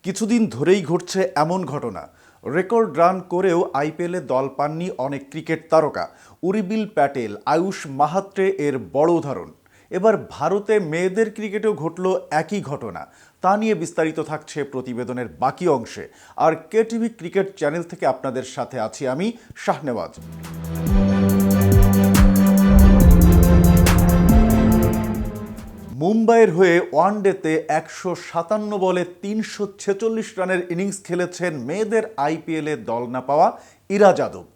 কিছুদিন ধরেই ঘটছে এমন ঘটনা, রেকর্ড রান করেও আইপিএলে দল পাননি অনেক ক্রিকেট তারকা। উর্বিল প্যাটেল, আয়ুষ মাহাত্রে এর বড় উদাহরণ। এবার ভারতে মেয়েদের ক্রিকেটেও ঘটল একই ঘটনা। তা নিয়ে বিস্তারিত থাকছে প্রতিবেদনের বাকি অংশে। আর কেটিভি ক্রিকেট চ্যানেল থেকে আপনাদের সাথে আছি আমি, শাহনেওয়াজ। মুম্বাইয়ের হয়ে ওয়ানডেতে ১৫৭ বলে ৩৪৬ রানের ইনিংস খেলেছেন মেয়েদের আইপিএলে দল না পাওয়া ইরা যাদব।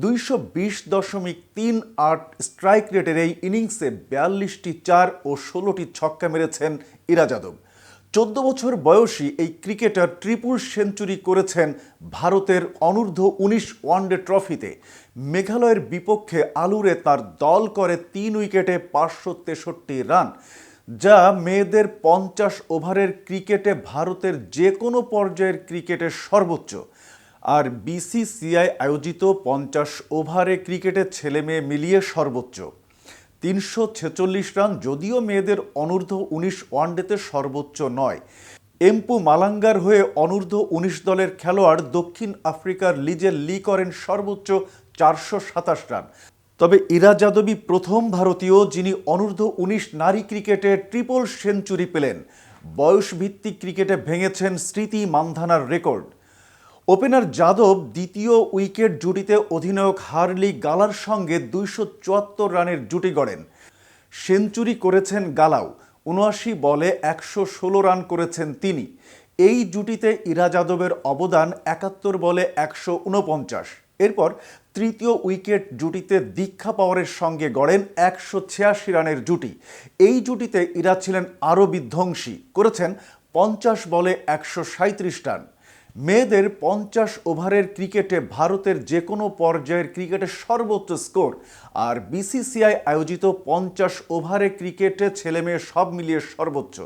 ২২.৩৮ স্ট্রাইক রেটের এই ইনিংসে ৪২টি চার ও ১৬টি ছক্কা মেরেছেন ইরা যাদব। ১৪ বছর বয়সী এই ক্রিকেটার ট্রিপল সেঞ্চুরি করেছেন ভারতের অনূর্ধ্ব-১৯ ওয়ানডে ট্রফিতে। মেঘালয়ের বিপক্ষে আলুরে তার দল করে ৩ উইকেটে ৫৬৩ রান, যা মেয়েদের ৫০ ওভারের ক্রিকেটে ভারতের যে কোনো পর্যায়ের ক্রিকেটের সর্বোচ্চ। আর বিসিসিআই আয়োজিত ৫০ ওভারে ক্রিকেটে ছেলে মেয়ে মিলিয়ে সর্বোচ্চ। ৩৪৬ রান যদিও মেয়েদের অনূর্ধ্ব-১৯ ওয়ানডেতে সর্বোচ্চ নয়। এম্পু মালাঙ্গার হয়ে অনূর্ধ্ব-১৯ দলের খেলোয়াড় দক্ষিণ আফ্রিকার লিজে লি করেন সর্বোচ্চ ৪২৭ রান। তবে ইরা যাদবই প্রথম ভারতীয় যিনি অনূর্ধ্ব-১৯ নারী ক্রিকেটে ট্রিপল সেঞ্চুরি পেলেন। বয়সভিত্তিক ক্রিকেটে ভেঙেছেন স্মৃতি মান্ধানার রেকর্ড। ওপেনার যাদব দ্বিতীয় উইকেট জুটিতে অধিনায়ক হার্লি গালার সঙ্গে ২৭৪ রানের জুটি গড়েন। সেঞ্চুরি করেছেন গালাও, ৭৯ বলে ১১৬ রান করেছেন তিনি। এই জুটিতে ইরা যাদবের অবদান ৭১ বলে ১৪৯। এরপর তৃতীয় উইকেট জুটিতে দীক্ষা পাওয়ারের সঙ্গে গড়েন ১৮৬ রানের জুটি। এই জুটিতে ইরা ছিলেন আরও বিধ্বংসী, করেছেন ৫০ বলে ১৩৭ রান। মেয়েদের ৫০ ওভারের ক্রিকেটে ভারতের যে কোনো পর্যায়ের ক্রিকেটের সর্বোচ্চ স্কোর। আর বিসিসিআই আয়োজিত ৫০ ওভারে ক্রিকেটে ছেলে মেয়ে সব মিলিয়ে সর্বোচ্চ।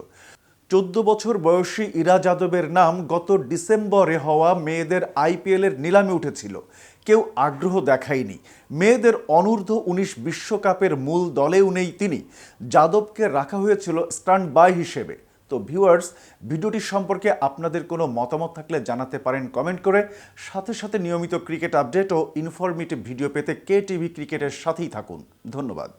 ১৪ বছর বয়সী ইরা যাদবের নাম গত ডিসেম্বরে হওয়া মেয়েদের আইপিএলের নিলামে উঠেছিল। কেউ আগ্রহ দেখায়নি। মেয়েদের অনূর্ধ্ব-১৯ বিশ্বকাপের মূল দলেও নেই তিনি। যাদবকে রাখা হয়েছিল স্ট্যান্ড বাই হিসেবে। তো ভিউয়ার্স, ভিডিওটি সম্পর্কে আপনাদের কোনো মতামত থাকলে জানাতে পারেন কমেন্ট করে। সাথে সাথে নিয়মিত ক্রিকেট আপডেট ও ইনফরমেটিভ ভিডিও পেতে কেটিভি ক্রিকেটের সাথেই থাকুন। ধন্যবাদ।